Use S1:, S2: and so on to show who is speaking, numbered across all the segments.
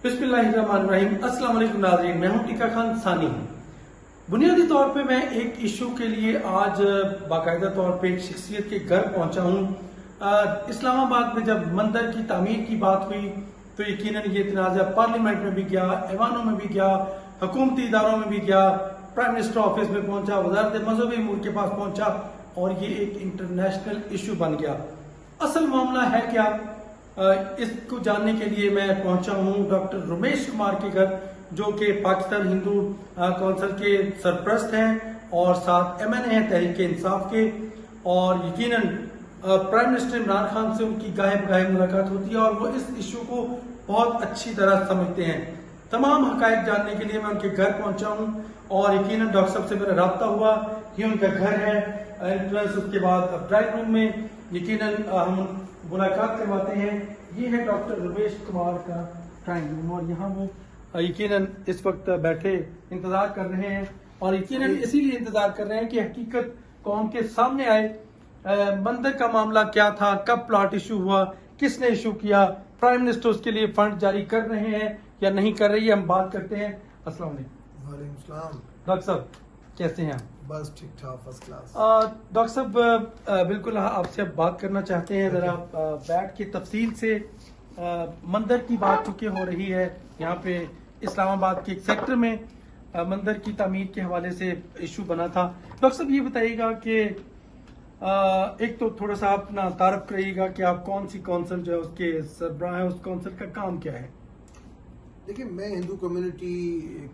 S1: बिस्मिल्लाहिर्रहमानिर्रहीम। अस्सलाम वालेकुम नाज़रीन, मैं हूं टीका खान सानी। बुनियादी तौर पे मैं एक इशू के लिए आज बाकायदा तौर पे एक शख्सियत के घर पहुंचा हूं। इस्लामाबाद में जब मंदिर की तामीर की बात हुई तो यकीनन ये तनाज़ा पार्लियामेंट में भी गया, ऐवानों में भी गया, हुकूमती इदारों में भी गया, प्राइम मिनिस्टर ऑफिस में पहुंचा, वज़ारत मज़हबी अमूर के पास पहुंचा और ये एक इंटरनेशनल इशू बन गया। असल मामला है क्या, इसको जानने के लिए मैं पहुंचा हूं डॉक्टर रमेश कुमार के घर, जो कि पाकिस्तान हिंदू कौंसिल के सरपरस्त हैं और साथ एमएनए हैं तहरीक इंसाफ के। और यकीनन प्राइम मिनिस्टर इमरान खान से उनकी गाहे बगाहे मुलाकात होती है और वो इस इशू को बहुत अच्छी तरह समझते हैं। तमाम हकायक जानने के लिए मैं उनके घर पहुंचा हूं और यकीनन डॉक्टर साहब से मेरा रब्ता हुआ। ये उनका घर है, एंट्रेंस, उसके बाद ड्राइंग रूम में यकीनन हम मुलाकात करवाते हैं। ये है डॉक्टर रमेश कुमार का ड्राइंग रूम और यहाँ वो यकीनन इस वक्त बैठे इंतजार कर रहे हैं और यकीनन इसीलिए इंतजार कर रहे हैं कि हकीकत कौम के सामने आए। मंदिर का मामला क्या था, कब प्लॉट इशू हुआ, किसने इशू किया, प्राइम मिनिस्टर उसके लिए फंड जारी कर रहे हैं या नहीं कर रही है, हम बात करते हैं। अस्सलाम वालेकुम डॉक्टर साहब, कैसे हैं?
S2: बस ठीक ठाक, फर्स्ट क्लास।
S1: डॉक्टर साहब बिल्कुल आपसे अब बात करना चाहते हैं जरा बैठ के तफसील से। मंदिर की बात चूंकि हो रही है यहाँ पे इस्लामाबाद के एक सेक्टर में मंदिर की तामीर के हवाले से इशू बना था। डॉक्टर साहब ये बताइएगा कि एक तो थोड़ा सा अपना तारफ करिएगा कि आप कौन सी कौंसिल जो है उसके सरबराह है, उस कौंसिल का काम क्या है?
S2: देखिए, मैं हिंदू कम्युनिटी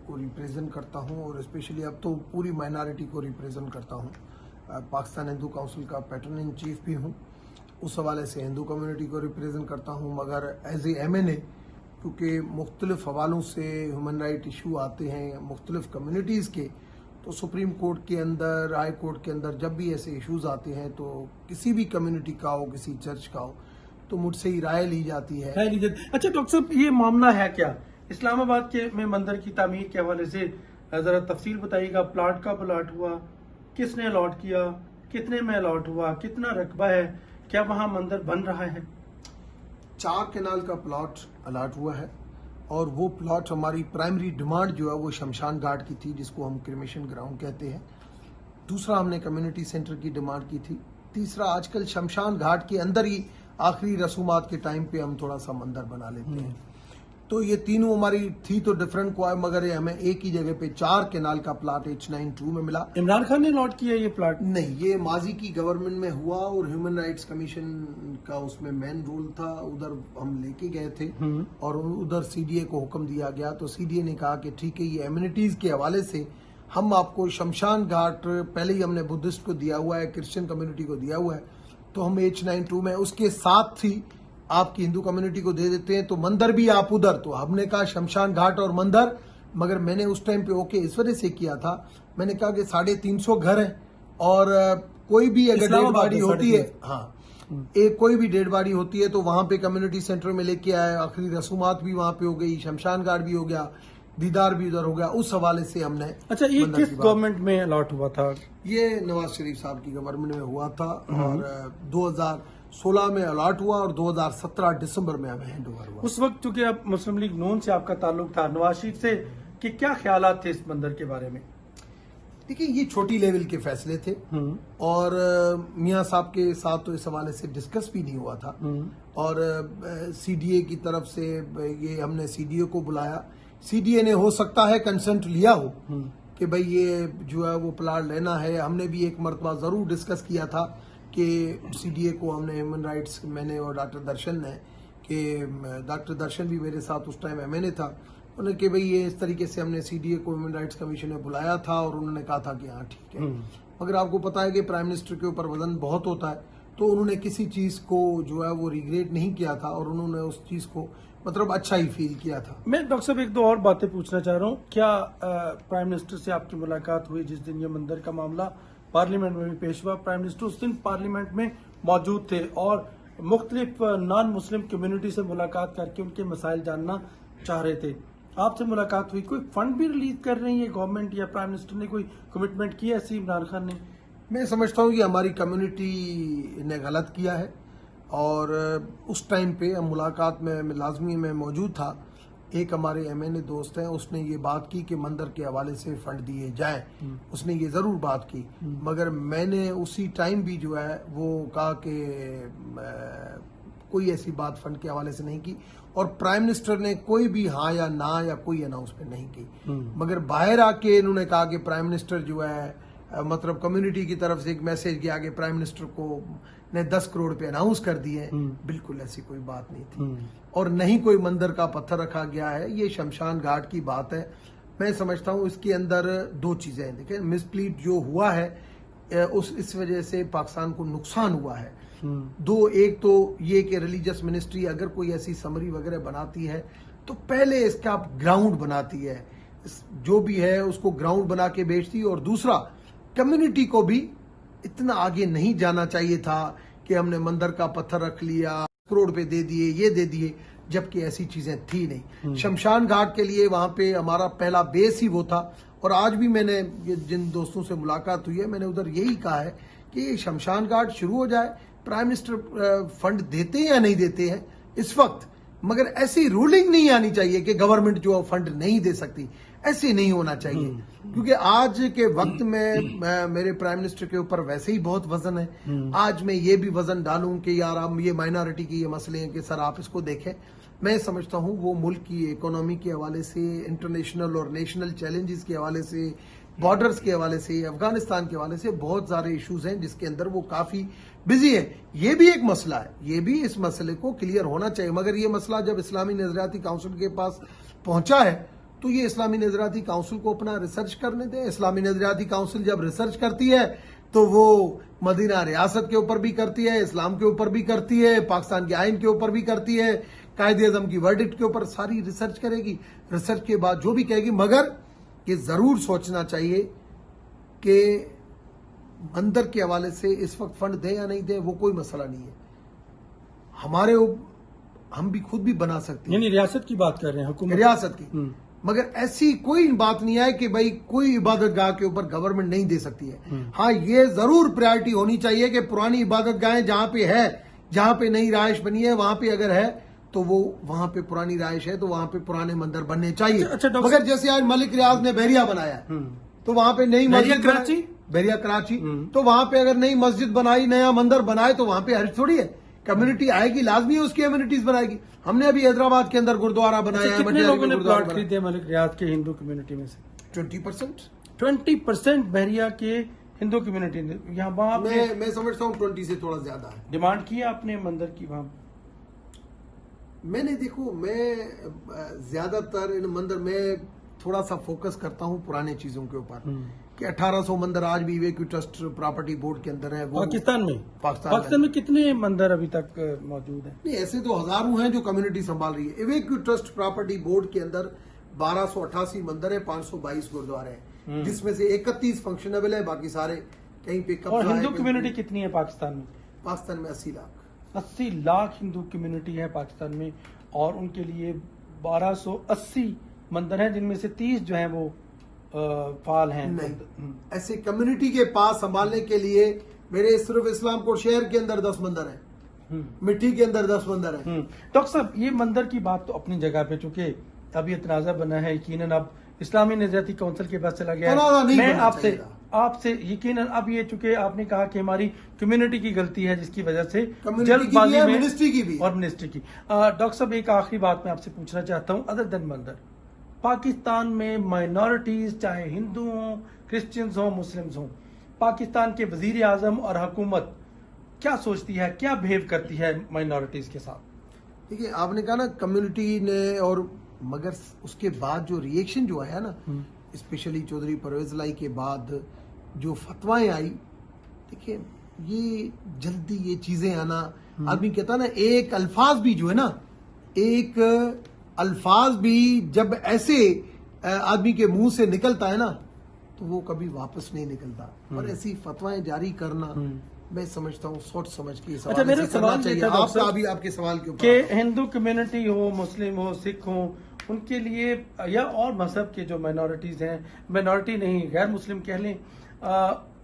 S2: को रिप्रेजेंट करता हूं और स्पेशली अब तो पूरी माइनॉरिटी को रिप्रेजेंट करता हूं। पाकिस्तान हिंदू काउंसिल का पैटर्न इन चीफ भी हूं, उस हवाले से हिंदू कम्युनिटी को रिप्रेजेंट करता हूं। मगर एज ए एमएनए, क्योंकि मुख्तलिफ हवालों से ह्यूमन राइट इशू आते हैं मुख्तलिफ कम्युनिटीज़ के, तो सुप्रीम कोर्ट के अंदर, हाई कोर्ट के अंदर जब भी ऐसे इश्यूज आते हैं तो किसी भी कम्युनिटी का हो, किसी चर्च का हो, तो मुझसे ही राय ली जाती है।
S1: अच्छा डॉक्टर साहब, ये मामला है क्या इस्लामाबाद के में मंदिर की तामीर के हवाले से? जरा तफसील बताइएगा। प्लाट का प्लाट हुआ, किसने अलॉट किया, कितने में अलॉट हुआ, कितना रकबा है, क्या वहाँ मंदिर बन रहा है?
S2: 4 केनाल का प्लॉट अलॉट हुआ है और वो प्लॉट हमारी प्राइमरी डिमांड जो है वो शमशान घाट की थी, जिसको हम क्रिमेशन ग्राउंड कहते हैं। दूसरा, हमने कम्युनिटी सेंटर की डिमांड की थी। तीसरा, आजकल शमशान घाट के अंदर ही आखिरी रसूमात के टाइम पे हम थोड़ा सा मंदिर बना लेते हैं। तो ये तीनों हमारी थी तो डिफरेंट को है, मगर ये हमें एक ही जगह पे 4 केनाल का प्लाट H92 में मिला।
S1: इमरान खान ने अलॉट किया ये प्लाट?
S2: नहीं, ये माजी की गवर्नमेंट में हुआ और ह्यूमन राइट्स कमीशन का उसमें मेन रोल था। उधर हम लेके गए थे और उधर सीडीए को हुक्म दिया गया, तो सीडीए ने कहा कि ठीक है, ये एम्यूनिटीज के हवाले से हम आपको शमशान घाट पहले ही हमने बुद्धिस्ट को दिया हुआ है, क्रिश्चियन कम्युनिटी को दिया हुआ है, तो हम H92 में उसके साथ ही आपकी हिंदू कम्युनिटी को दे देते हैं, तो मंदिर भी आप उधर। तो हमने कहा शमशान घाट और मंदिर, मगर मैंने उस टाइम पे ओके इस वजह से किया था, मैंने कहा कि 350 घर हैं और कोई भी अगर डेड बॉडी होती है, हाँ, एक कोई भी डेड बॉडी होती है तो वहां पे कम्युनिटी सेंटर में लेके आए, आखिरी रसूमात भी वहां पे हो गई, शमशान घाट भी हो गया, दीदार भी उधर हो गया। उस हवाले से हमने।
S1: अच्छा, ये किस गवर्नमेंट में अलॉट हुआ था?
S2: ये नवाज शरीफ साहब की गवर्नमेंट में हुआ था और 2016 में अलॉट हुआ और 2017 दिसंबर में हमें हैंड ओवर हुआ।
S1: उस वक्त चूंकि आप मुस्लिम लीग नून से आपका ताल्लुक था, नवाज शरीफ से, कि क्या ख्यालात थे इस मंदिर के बारे में?
S2: देखिए, ये छोटी लेवल के फैसले थे और मियां साहब के साथ तो इस हवाले से डिस्कस भी नहीं हुआ था और सीडीए की तरफ से ये हमने सीडीए को बुलाया। सीडीए ने हो सकता है कंसेंट लिया हो कि भाई ये जो है वो प्लाट लेना है। हमने भी एक मरतबा जरूर डिस्कस किया था कि सीडीए को हमने ह्यूमन राइट्स, मैंने और डॉक्टर दर्शन ने, कि डॉक्टर दर्शन भी मेरे साथ उस टाइम एमएनए था, उन्होंने कि भाई ये इस तरीके से हमने सीडीए को ह्यूमन राइट्स कमीशन ने बुलाया था और उन्होंने कहा था कि हाँ ठीक है। मगर आपको पता है कि प्राइम मिनिस्टर के ऊपर वजन बहुत होता है, तो उन्होंने किसी चीज को जो है वो रिग्रेट नहीं किया था और उन्होंने उस चीज को मतलब अच्छा ही फील किया था।
S1: मैं डॉक्टर साहब एक दो और बातें पूछना चाह रहा हूँ। क्या प्राइम मिनिस्टर से आपकी मुलाकात हुई जिस दिन ये मंदिर का मामला पार्लियामेंट में भी पेश हुआ? प्राइम मिनिस्टर उस दिन पार्लियामेंट में मौजूद थे और मुख्तलिफ नॉन मुस्लिम कम्युनिटी से मुलाकात करके उनके मसाइल जानना चाह रहे थे। आपसे मुलाकात हुई, कोई फंड भी रिलीज कर रही है गवर्नमेंट या प्राइम मिनिस्टर ने कोई कमिटमेंट किया ऐसी इमरान खान ने?
S2: मैं समझता हूँ कि हमारी कम्युनिटी ने गलत किया है और उस टाइम पे मुलाकात में लाजमी में मौजूद था एक हमारे एमएनए दोस्त हैं, उसने ये बात की कि मंदिर के हवाले से फंड दिए जाएं, उसने ये जरूर बात की, मगर मैंने उसी टाइम भी जो है वो कहा कि कोई ऐसी बात फंड के हवाले से नहीं की, और प्राइम मिनिस्टर ने कोई भी हाँ या ना या कोई अनाउंसमेंट नहीं की। मगर बाहर आके इन्होंने कहा कि प्राइम मिनिस्टर जो है मतलब कम्युनिटी की तरफ से एक मैसेज गया कि प्राइम मिनिस्टर को ने 10 करोड़ रुपए अनाउंस कर दिए। बिल्कुल ऐसी कोई बात नहीं थी, और नहीं कोई मंदिर का पत्थर रखा गया है। ये शमशान घाट की बात है। मैं समझता हूँ इसके अंदर दो चीजें हैं। देखिए, मिसप्लीट जो हुआ है इस वजह से पाकिस्तान को नुकसान हुआ है। दो, एक तो ये कि रिलीजियस मिनिस्ट्री अगर कोई ऐसी समरी वगैरह बनाती है तो पहले इसका ग्राउंड बनाती है, जो भी है उसको ग्राउंड बना के बेचती है। और दूसरा, कम्युनिटी को भी इतना आगे नहीं जाना चाहिए था कि हमने मंदिर का पत्थर रख लिया, करोड़ रुपए दे दिए, ये दे दिए, जबकि ऐसी चीजें थी नहीं। शमशान घाट के लिए वहां पे हमारा पहला बेस ही वो था। और आज भी मैंने ये जिन दोस्तों से मुलाकात हुई है, मैंने उधर यही कहा है कि शमशान घाट शुरू हो जाए। प्राइम मिनिस्टर फंड देते हैं या नहीं देते हैं इस वक्त, मगर ऐसी रूलिंग नहीं आनी चाहिए कि गवर्नमेंट जो फंड नहीं दे सकती। ऐसे नहीं होना चाहिए, क्योंकि आज के वक्त में मेरे प्राइम मिनिस्टर के ऊपर वैसे ही बहुत वजन है। आज मैं ये भी वजन डालूं कि यार हम ये माइनॉरिटी की ये मसले हैं कि सर आप इसको देखें। मैं समझता हूं वो मुल्क की इकोनॉमी के हवाले से, इंटरनेशनल और नेशनल चैलेंजेस के हवाले से, बॉर्डर्स के हवाले से, अफगानिस्तान के हवाले से बहुत सारे इश्यूज हैं जिसके अंदर वो काफी बिजी है। ये भी एक मसला है, ये भी इस मसले को क्लियर होना चाहिए। मगर ये मसला जब इस्लामी नजरियाती काउंसिल के पास पहुंचा है तो ये इस्लामी नजरियाती काउंसिल को अपना रिसर्च करने दें। इस्लामी नजरियाती काउंसिल जब रिसर्च करती है तो वो मदीना रियासत के ऊपर भी करती है, इस्लाम के ऊपर भी करती है, पाकिस्तान के आइन के ऊपर भी करती है, कायदे आजम की वर्डिक्ट के ऊपर सारी रिसर्च करेगी। रिसर्च के बाद जो भी कहेगी, मगर ये जरूर सोचना चाहिए कि मंदिर के हवाले से इस वक्त फंड दे या नहीं दे वो कोई मसला नहीं है। हम भी खुद भी बना सकते हैं,
S1: यानी रियासत की बात कर रहे हैं, हुकूमत
S2: रियासत की। मगर ऐसी कोई बात नहीं है कि भाई कोई इबादत गाह के ऊपर गवर्नमेंट नहीं दे सकती है। हाँ, ये जरूर प्रायोरिटी होनी चाहिए कि पुरानी इबादत गाहें जहां पे है, जहां पे नई राइश बनी है, वहां पे अगर है तो वो वहां पे पुरानी राइश है तो वहां पे पुराने मंदिर बनने चाहिए। मगर जैसे आज मलिक रियाज ने बहरिया बनाया तो वहां पे नई मस्जिद कराची, बहरिया कराची, तो वहां पे अगर नई मस्जिद बनाई, नया मंदिर बनाए तो वहां पे हर्ज थोड़ी है। कम्युनिटी आएगी, लाजमी है उसकी कम्युनिटिज बनाएगी। हमने अभी हैदराबाद के अंदर गुरुद्वारा बनाया है।
S1: कितने लोगों ने प्लॉट खरीदे मलिक रियाज के हिंदू कम्युनिटी में से?
S2: 20%
S1: बहरिया के हिंदू कम्युनिटी ने यहाँ वहाँ
S2: मैं समझता हूँ 20 से थोड़ा ज्यादा है।
S1: डिमांड की आपने मंदिर की वहां?
S2: मैंने देखो, मैं ज्यादातर इन मंदिर में थोड़ा सा फोकस करता हूँ पुराने चीजों के ऊपर कि 1800 मंदिर आज भी इवेक्यू ट्रस्ट प्रॉपर्टी बोर्ड के अंदर है। वो
S1: पाकिस्तान में कितने मंदिर अभी तक मौजूद हैं?
S2: नहीं, ऐसे तो हजारों हैं जो कम्युनिटी संभाल रही है। इवेक्यू ट्रस्ट प्रॉपर्टी बोर्ड के अंदर 1288 मंदिर है, 522 गुरुद्वारे हैं, जिसमें से 31 फंक्शनेबल है, बाकी सारे कहीं पे कब्जा है।
S1: और हिंदू कम्युनिटी कितनी है पाकिस्तान में?
S2: पाकिस्तान में 80 लाख
S1: 80 लाख हिंदू कम्युनिटी है पाकिस्तान में, और उनके लिए 1280 मंदिर हैं, जिनमें से 30 जो हैं वो फाल हैं।
S2: नहीं, ऐसे कम्युनिटी के पास संभालने के लिए मेरे सिर्फ इस्लामपुर शहर के अंदर 10 मंदिर हैं, मिट्टी के अंदर 10 मंदिर हैं।
S1: डॉक्टर साहब, ये मंदिर की बात तो अपनी जगह पे, चूंकि अभी इतनाजा बना है, यकीनन अब इस्लामी नजरियाती काउंसिल के पास चला गया है। मैं आपसे यकीनन अब ये, चूंकि आपने कहा कि हमारी कम्युनिटी की गलती है जिसकी वजह से जल्दबाजी में,
S2: मिनिस्ट्री की भी
S1: और मिनिस्ट्री की। डॉक्टर साहब, एक आखिरी बात मैं आपसे पूछना चाहता हूँ। अदर देन मंदिर, पाकिस्तान में माइनॉरिटीज, चाहे हिंदू हों, क्रिश्चियंस हों, मुस्लिम्स हों, पाकिस्तान के वजीर आजम और हुकूमत क्या सोचती है, क्या बिहेव करती है माइनॉरिटीज के साथ?
S2: देखिए, आपने कहा ना कम्युनिटी ने, और मगर उसके बाद जो रिएक्शन जो आया ना, स्पेशली चौधरी परवेज लाई के बाद जो फतवाएं आई, देखिए ये जल्दी ये चीजें आना, आदमी कहता ना, एक अल्फाज भी जो है ना, एक अल्फाज भी जब ऐसे आदमी के मुंह से निकलता है ना तो वो कभी वापस नहीं निकलता। और ऐसी फतवाएं जारी करना मैं समझता हूँ सोच समझ के
S1: अच्छा, मेरा सवाल चाहिए
S2: आपका अभी आपके सवाल के ऊपर
S1: कि हिंदू कम्युनिटी हो, मुस्लिम हो, सिख हो, उनके लिए या और मजहब के जो माइनॉरिटीज हैं, माइनॉरिटी नहीं गैर मुस्लिम कह लें,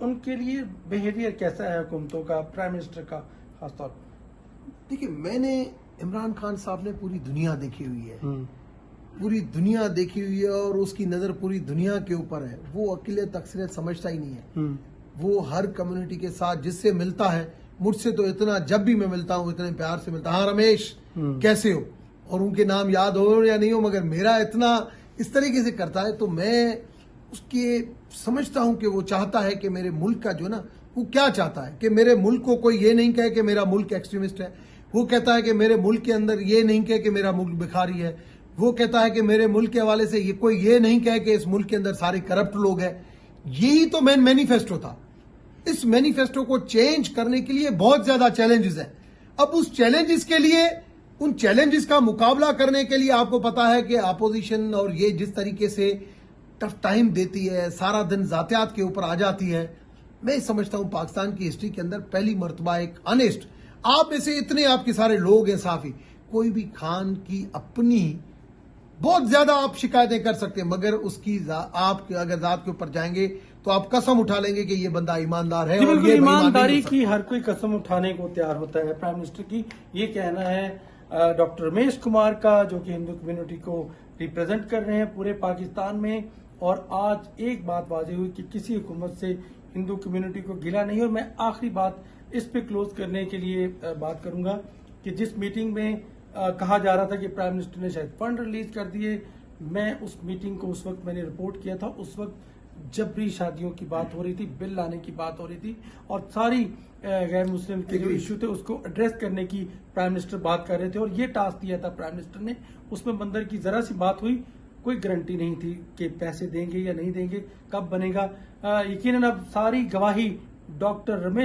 S1: उनके लिए बिहेवियर कैसा है हुकूमतों का, प्राइम मिनिस्टर का खासतौर पर?
S2: देखिए, मैंने इमरान खान साहब ने पूरी दुनिया देखी हुई है, पूरी दुनिया देखी हुई है और उसकी नजर पूरी दुनिया के ऊपर है। वो अकेले अक्सरियत समझता ही नहीं है। वो हर कम्युनिटी के साथ जिससे मिलता है, मुझसे तो इतना जब भी मैं मिलता हूँ इतने प्यार से मिलता, हाँ रमेश कैसे हो, और उनके नाम याद हो या नहीं हो, मगर मेरा इतना इस तरीके से करता है। तो मैं उसके समझता हूं कि वो चाहता है कि मेरे मुल्क का जो ना, वो क्या चाहता है कि मेरे मुल्क को कोई ये नहीं कहे कि मेरा मुल्क एक्सट्रीमिस्ट है। वो कहता है कि मेरे मुल्क के अंदर ये नहीं कहे कि मेरा मुल्क भिखारी है। वो कहता है कि मेरे मुल्क के हवाले से कोई ये नहीं कहे कि इस मुल्क के अंदर सारे करप्ट लोग हैं। यही तो मेन मैनिफेस्टो था। इस मैनिफेस्टो को चेंज करने के लिए बहुत ज्यादा चैलेंजेस हैं। अब उस चैलेंजेस के लिए, उन चैलेंजेस का मुकाबला करने के लिए आपको पता है कि अपोजिशन और ये जिस तरीके से टफ टाइम देती है, सारा दिन जातियात के ऊपर आ जाती है। मैं समझता हूं पाकिस्तान की हिस्ट्री के अंदर पहली मर्तबा एक अनेस्ट, आप में से इतने आपके सारे लोग हैं साफी, कोई भी खान की अपनी बहुत ज्यादा आप शिकायतें कर सकते हैं, मगर उसकी आप अगर जात के ऊपर जाएंगे तो आप कसम उठा लेंगे कि ये बंदा ईमानदार है। और ये
S1: ईमानदारी की हर कोई कसम उठाने को तैयार होता है। प्राइम मिनिस्टर की ये कहना है डॉक्टर रमेश कुमार का, जो कि हिंदू कम्युनिटी को रिप्रेजेंट कर रहे हैं पूरे पाकिस्तान में। और आज एक बात वाज़ेह हुई कि किसी हुकूमत से हिंदू कम्युनिटी को गिला नहीं। और मैं आखिरी बात इस पे क्लोज करने के लिए बात करूंगा कि जिस मीटिंग में कहा जा रहा था कि प्राइम मिनिस्टर ने शायद फंड रिलीज कर दिए, मैं उस मीटिंग को उस वक्त मैंने रिपोर्ट किया था। उस वक्त जबरी शादियों की बात हो रही थी, बिल लाने की बात हो रही थी, और सारी गैर मुस्लिम के जो इश्यू थे उसको एड्रेस करने की प्राइम मिनिस्टर बात कर रहे थे। और ये टास्क दिया था प्राइम मिनिस्टर ने, उसमें बंदर की जरा सी बात हुई, कोई गारंटी नहीं थी कि पैसे देंगे या नहीं देंगे, कब बनेगा। यकीनन अब सारी गवाही डॉक्टर रमेश